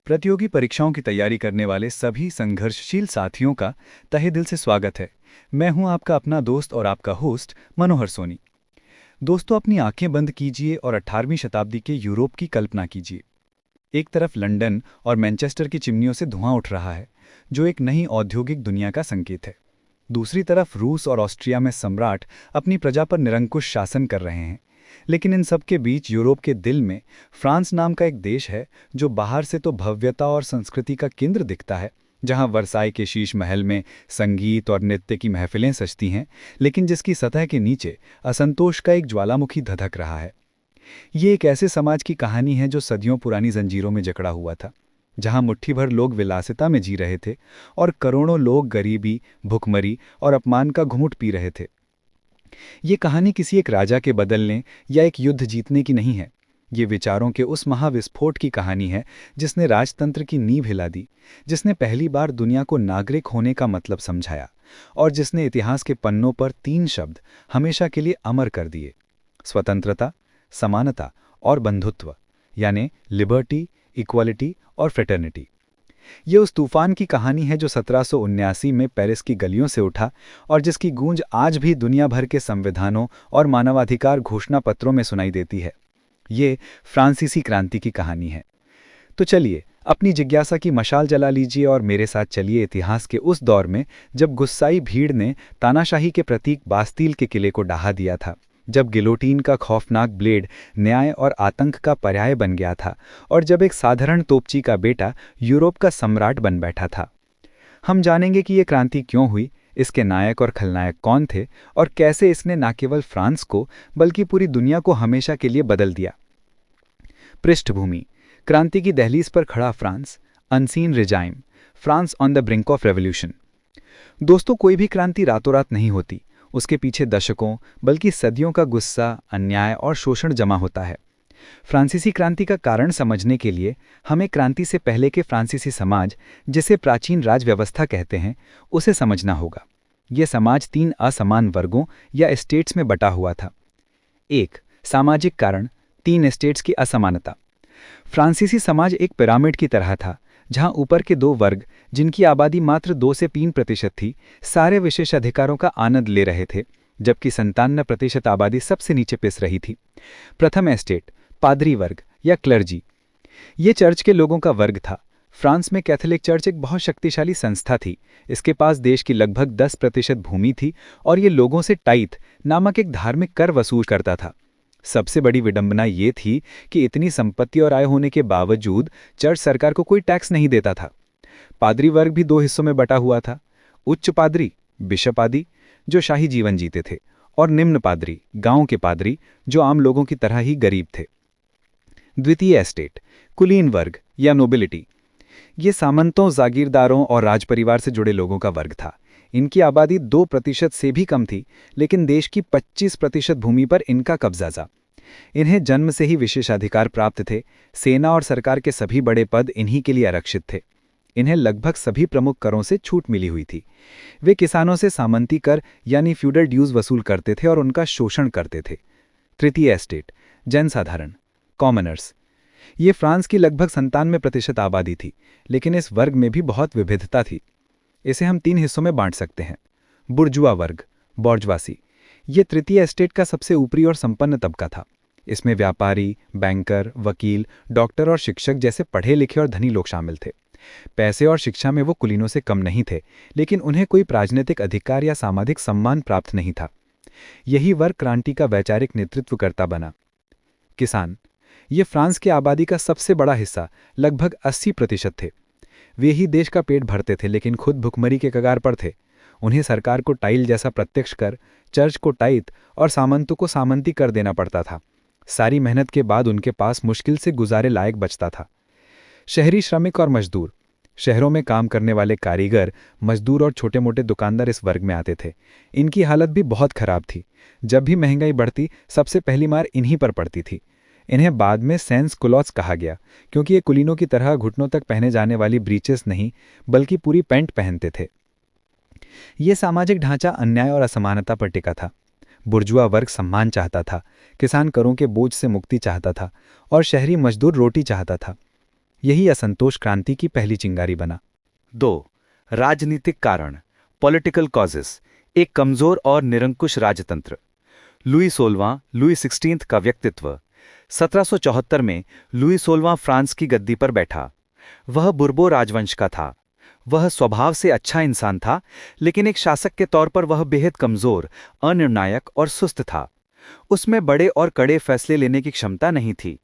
प्रतियोगी परीक्षाओं की तैयारी करने वाले सभी संघर्षशील साथियों का तहे दिल से स्वागत है। मैं हूं आपका अपना दोस्त और आपका होस्ट मनोहर सोनी। दोस्तों, अपनी आंखें बंद कीजिए और 18वीं शताब्दी के यूरोप की कल्पना कीजिए। एक तरफ लंदन और मैनचेस्टर की चिमनियों से धुआं उठ रहा है, जो एक नई औद्योगिक दुनिया का संकेत है। दूसरी तरफ रूस और ऑस्ट्रिया में सम्राट अपनी प्रजा पर निरंकुश शासन कर रहे हैं। लेकिन इन सब के बीच यूरोप के दिल में फ्रांस नाम का एक देश है, जो बाहर से तो भव्यता और संस्कृति का केंद्र दिखता है, जहां वर्साई के शीश महल में संगीत और नृत्य की महफिलें सजती हैं, लेकिन जिसकी सतह के नीचे असंतोष का एक ज्वालामुखी धधक रहा है। ये एक ऐसे समाज की कहानी है जो सदियों पुरानी जंजीरों में जकड़ा हुआ था, जहां मुट्ठी भर लोग विलासिता में जी रहे थे और करोड़ों लोग गरीबी, भुखमरी और अपमान का घुमुट पी रहे थे। ये कहानी किसी एक राजा के बदलने या एक युद्ध जीतने की नहीं है। ये विचारों के उस महाविस्फोट की कहानी है जिसने राजतंत्र की नींव हिला दी, जिसने पहली बार दुनिया को नागरिक होने का मतलब समझाया और जिसने इतिहास के पन्नों पर 3 शब्द हमेशा के लिए अमर कर दिए: स्वतंत्रता, समानता और बंधुत्व, यानी लिबर्टी, इक्वालिटी और फ्रेटर्निटी। ये उस तूफान की कहानी है जो 1779 में पेरिस की गलियों से उठा और जिसकी गूंज आज भी दुनिया भर के संविधानों और मानवाधिकार घोषणा पत्रों में सुनाई देती है। ये फ्रांसीसी क्रांति की कहानी है। तो चलिए, अपनी जिज्ञासा की मशाल जला लीजिए और मेरे साथ चलिए इतिहास के उस दौर में जब गुस्साई भीड़ ने तानाशाही के प्रतीक बास्तील के किले को ढहा दिया था, जब गिलोटीन का खौफनाक ब्लेड न्याय और आतंक का पर्याय बन गया था और जब एक साधारण तोपची का बेटा यूरोप का सम्राट बन बैठा था। हम जानेंगे कि ये क्रांति क्यों हुई, इसके नायक और खलनायक कौन थे और कैसे इसने न केवल फ्रांस को बल्कि पूरी दुनिया को हमेशा के लिए बदल दिया। पृष्ठभूमि: क्रांति की दहलीज पर खड़ा France, ancien regime, France on the brink of revolution. दोस्तों, कोई भी क्रांति रातों रात नहीं होती। उसके पीछे दशकों बल्कि सदियों का गुस्सा, अन्याय और शोषण जमा होता है। फ्रांसीसी क्रांति का कारण समझने के लिए हमें क्रांति से पहले के फ्रांसीसी समाज, जिसे प्राचीन राजव्यवस्था कहते हैं, उसे समझना होगा। यह समाज 3 असमान वर्गों या एस्टेट्स में बटा हुआ था। 1. सामाजिक कारण: 3 एस्टेट्स की असमानता। फ्रांसीसी समाज एक पिरामिड की तरह था, जहां ऊपर के 2 वर्ग, जिनकी आबादी मात्र 2 से 3% थी, सारे विशेष अधिकारों का आनंद ले रहे थे, जबकि 97% आबादी सबसे नीचे पिस रही थी। प्रथम एस्टेट: पादरी वर्ग या क्लर्जी। ये चर्च के लोगों का वर्ग था। फ्रांस में कैथोलिक चर्च एक बहुत शक्तिशाली संस्था थी। इसके पास देश की लगभग 10% भूमि थी और ये लोगों से टाइथ नामक एक धार्मिक कर वसूल करता था। सबसे बड़ी विडंबना ये थी कि इतनी संपत्ति और आय होने के बावजूद चर्च सरकार को कोई टैक्स नहीं देता था। पादरी वर्ग भी 2 हिस्सों में बटा हुआ था: उच्च पादरी, बिशप आदि, जो शाही जीवन जीते थे, और निम्न पादरी, गांव के पादरी, जो आम लोगों की तरह ही गरीब थे। द्वितीय एस्टेट: कुलीन वर्ग या नोबिलिटी। ये सामंतों, जागीरदारों और राजपरिवार से जुड़े लोगों का वर्ग था। इनकी आबादी 2% से भी कम थी, लेकिन देश की 25% भूमि पर इनका कब्जा था। इन्हें जन्म से ही विशेषाधिकार प्राप्त थे। सेना और सरकार के सभी बड़े पद इन्हीं के लिए आरक्षित थे। इन्हें लगभग सभी प्रमुख करों से छूट मिली हुई थी। वे किसानों से सामंती कर यानी फ्यूडल ड्यूज वसूल करते थे और उनका शोषण करते थे। तृतीय एस्टेट: जनसाधारण, कॉमनर्स। ये फ्रांस की लगभग 97% आबादी थी, लेकिन इस वर्ग में भी बहुत विविधता थी। इसे हम 3 हिस्सों में बांट सकते हैं: बुर्जुआ वर्ग, बॉर्जवासी। ये तृतीय एस्टेट का सबसे ऊपरी और संपन्न तबका था। इसमें व्यापारी, बैंकर, वकील, डॉक्टर और शिक्षक जैसे पढ़े लिखे और धनी लोग शामिल थे। पैसे और शिक्षा में वो कुलीनों से कम नहीं थे, लेकिन उन्हें कोई राजनीतिक अधिकार या सामाजिक सम्मान प्राप्त नहीं था। यही वर्ग क्रांति का वैचारिक नेतृत्वकर्ता बना। किसान: ये फ्रांस की आबादी का सबसे बड़ा हिस्सा, लगभग 80% थे। वे ही देश का पेट भरते थे, लेकिन खुद भुखमरी के कगार पर थे। उन्हें सरकार को टाइल जैसा प्रत्यक्ष कर, चर्च को टाइथ और सामंतों को सामंती कर देना पड़ता था। सारी मेहनत के बाद उनके पास मुश्किल से गुजारे लायक बचता था। शहरी श्रमिक और मजदूर: शहरों में काम करने वाले कारीगर, मजदूर और छोटे मोटे दुकानदार इस वर्ग में आते थे। इनकी हालत भी बहुत खराब थी। जब भी महंगाई बढ़ती, सबसे पहली मार इन्हीं पर पड़ती थी। इन्हें बाद में सैंस कुलॉत्स कहा गया, क्योंकि ये कुलीनों की तरह घुटनों तक पहने जाने वाली ब्रीचेस नहीं, बल्कि पूरी पैंट पहनते थे। ये सामाजिक ढांचा अन्याय और असमानता पर टिका था। बुर्जुआ वर्ग सम्मान चाहता था, किसान करों के बोझ से मुक्ति चाहता था और शहरी मजदूर रोटी चाहता था। यही असंतोष क्रांति की पहली चिंगारी बना। 2. राजनीतिक कारण, पॉलिटिकल कॉजेस, एक कमजोर और निरंकुश राजतंत्र। लुई 16वां, लुई 16 का व्यक्तित्व। 1774 में लुई 16वां फ्रांस की गद्दी पर बैठा। वह बुर्बो राजवंश का था। वह स्वभाव से अच्छा इंसान था, लेकिन एक शासक के तौर पर वह बेहद कमजोर, अनिर्णायक और सुस्त था। उसमें बड़े और कड़े फैसले लेने की क्षमता नहीं थी।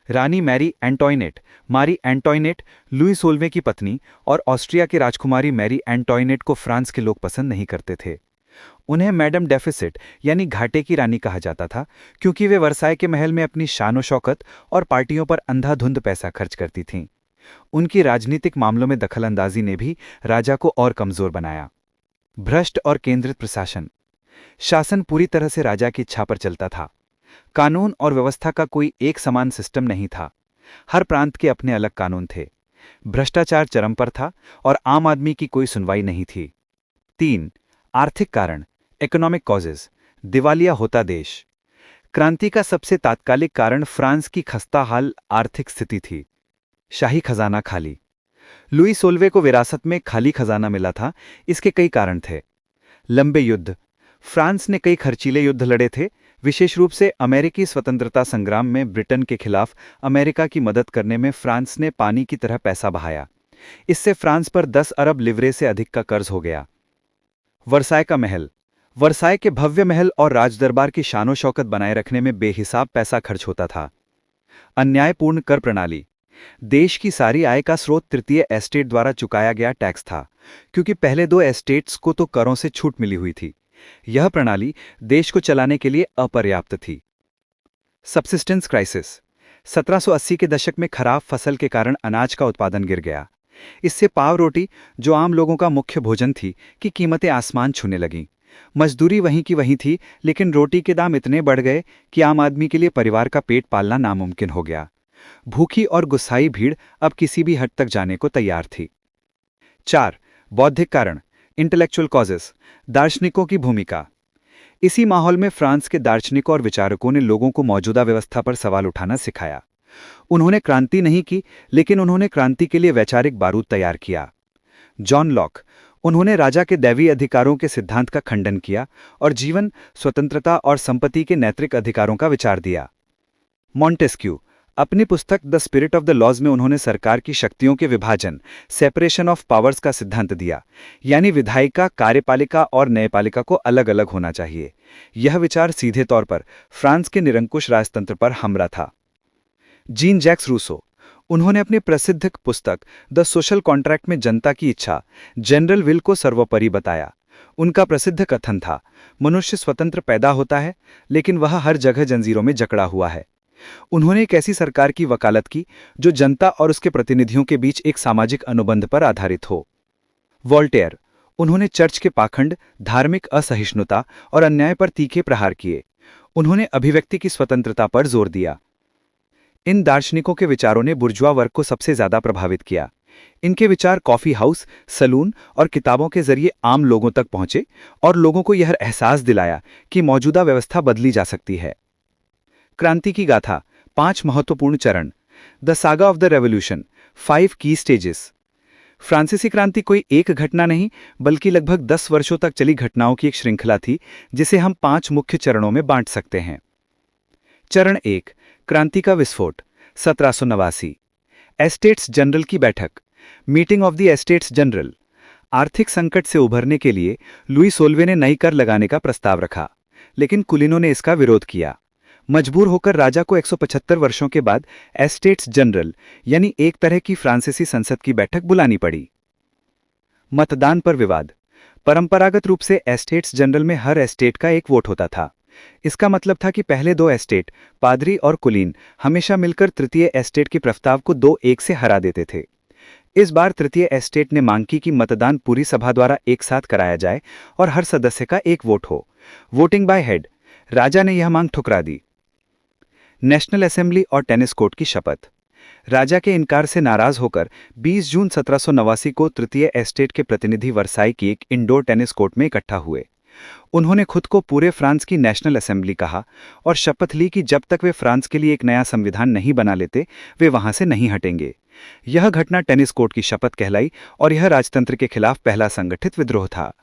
रानी मारी एंटोइनेट, लुई 16वें की पत्नी और ऑस्ट्रिया की राजकुमारी मैरी एंटोइनेट को फ्रांस के लोग पसंद नहीं करते थे। उन्हें मैडम डेफिसिट यानी घाटे की रानी कहा जाता था, क्योंकि वे वर्साय के महल में अपनी शान शौकत और पार्टियों पर अंधाधुंध पैसा खर्च करती थीं। उनकी राजनीतिक मामलों में दखलंदाजी ने भी राजा को और कमजोर बनाया। भ्रष्ट और केंद्रित प्रशासन, शासन पूरी तरह से राजा की इच्छा पर चलता था। कानून और व्यवस्था का कोई एक समान सिस्टम नहीं था। हर प्रांत के अपने अलग कानून थे। भ्रष्टाचार चरम पर था और आम आदमी की कोई सुनवाई नहीं थी। 3. आर्थिक कारण, इकोनॉमिक कॉजेज, दिवालिया होता देश। क्रांति का सबसे तात्कालिक कारण फ्रांस की खस्ताहाल आर्थिक स्थिति थी। शाही खजाना खाली। लुई 16वें को विरासत में खाली खजाना मिला था। इसके कई कारण थे। लंबे युद्ध, फ्रांस ने कई खर्चीले युद्ध लड़े थे। विशेष रूप से अमेरिकी स्वतंत्रता संग्राम में ब्रिटेन के खिलाफ अमेरिका की मदद करने में फ्रांस ने पानी की तरह पैसा बहाया। इससे फ्रांस पर 10 अरब लिवरे से अधिक का कर्ज हो गया। वर्साय का महल, वर्साय के भव्य महल और राजदरबार की शानो शौकत बनाए रखने में बेहिसाब पैसा खर्च होता था। अन्यायपूर्ण कर प्रणाली, देश की सारी आय का स्रोत तृतीय एस्टेट द्वारा चुकाया गया टैक्स था, क्योंकि पहले 2 एस्टेट्स को तो करों से छूट मिली हुई थी। यह प्रणाली देश को चलाने के लिए अपर्याप्त थी। सब्सिस्टेंस क्राइसिस, 1780 के दशक में खराब फसल के कारण अनाज का उत्पादन गिर गया। इससे पाव रोटी, जो आम लोगों का मुख्य भोजन थी, की कीमतें आसमान छूने लगीं। मजदूरी वहीं की वहीं थी, लेकिन रोटी के दाम इतने बढ़ गए कि आम आदमी के लिए परिवार का पेट पालना नामुमकिन हो गया। भूखी और गुस्साई भीड़ अब किसी भी हद तक जाने को तैयार थी। 4. बौद्धिक कारण, इंटेलेक्चुअल कॉजेस, दार्शनिकों की भूमिका। इसी माहौल में फ्रांस के दार्शनिकों और विचारकों ने लोगों को मौजूदा व्यवस्था पर सवाल उठाना सिखाया। उन्होंने क्रांति नहीं की, लेकिन उन्होंने क्रांति के लिए वैचारिक बारूद तैयार किया। जॉन लॉक, उन्होंने राजा के दैवीय अधिकारों के सिद्धांत का खंडन किया और जीवन, स्वतंत्रता और संपत्ति के नैतिक अधिकारों का विचार दिया। मॉन्टेस्क्यू, अपनी पुस्तक the spirit of the laws में उन्होंने सरकार की शक्तियों के विभाजन, सेपरेशन ऑफ पावर्स का सिद्धांत दिया, यानी विधायिका, कार्यपालिका और न्यायपालिका को अलग अलग होना चाहिए। यह विचार सीधे तौर पर फ्रांस के निरंकुश राजतंत्र पर हमला था। जीन जैक्स रूसो, उन्होंने अपनी प्रसिद्ध पुस्तक द सोशल कॉन्ट्रैक्ट में जनता की इच्छा, जनरल विल को सर्वोपरि बताया। उनका प्रसिद्ध कथन था, मनुष्य स्वतंत्र पैदा होता है, लेकिन वह हर जगह जंजीरों में जकड़ा हुआ है। उन्होंने एक ऐसी सरकार की वकालत की जो जनता और उसके प्रतिनिधियों के बीच एक सामाजिक अनुबंध पर आधारित हो। वोल्टेयर, उन्होंने चर्च के पाखंड, धार्मिक असहिष्णुता और अन्याय पर तीखे प्रहार किए। उन्होंने अभिव्यक्ति की स्वतंत्रता पर जोर दिया। इन दार्शनिकों के विचारों ने बुर्जुआ वर्ग को सबसे ज्यादा प्रभावित किया। इनके विचार कॉफी हाउस, सलून और किताबों के जरिए आम लोगों तक पहुंचे और लोगों को यह एहसास दिलाया कि मौजूदा व्यवस्था बदली जा सकती है। क्रांति की गाथा, 5 महत्वपूर्ण चरण। The saga of the revolution, 5 की स्टेजेस। फ्रांसीसी क्रांति कोई एक घटना नहीं, बल्कि लगभग 10 वर्षों तक चली घटनाओं की एक श्रृंखला थी, जिसे हम 5 मुख्य चरणों में बांट सकते हैं। चरण 1, क्रांति का विस्फोट, 1789। एस्टेट्स जनरल की बैठक, meeting of the estates general. आर्थिक संकट से उभरने के लिए लुई 16वें ने नई कर लगाने का प्रस्ताव रखा, लेकिन कुलीनों ने इसका विरोध किया। मजबूर होकर राजा को 175 वर्षों के बाद एस्टेट्स जनरल यानी एक तरह की फ्रांसीसी संसद की बैठक बुलानी पड़ी। मतदान पर विवाद, परंपरागत रूप से एस्टेट्स जनरल में हर एस्टेट का एक वोट होता था। इसका मतलब था कि पहले 2 एस्टेट, पादरी और कुलीन, हमेशा मिलकर तृतीय एस्टेट के प्रस्ताव को 2-1 से हरा देते थे। इस बार तृतीय एस्टेट ने मांग की कि मतदान पूरी सभा द्वारा एक साथ कराया जाए और हर सदस्य का एक वोट हो, वोटिंग बाय हेड। राजा ने यह मांग ठुकरा दी। नेशनल असेंबली और टेनिस कोर्ट की शपथ, राजा के इनकार से नाराज होकर 20 जून 1789 को तृतीय एस्टेट के प्रतिनिधि वर्साई की एक इंडोर टेनिस कोर्ट में इकट्ठा हुए। उन्होंने खुद को पूरे फ्रांस की नेशनल असेंबली कहा और शपथ ली कि जब तक वे फ्रांस के लिए एक नया संविधान नहीं बना लेते, वे वहां से नहीं हटेंगे। यह घटना टेनिस कोर्ट की शपथ कहलाई और यह राजतंत्र के खिलाफ पहला संगठित विद्रोह था।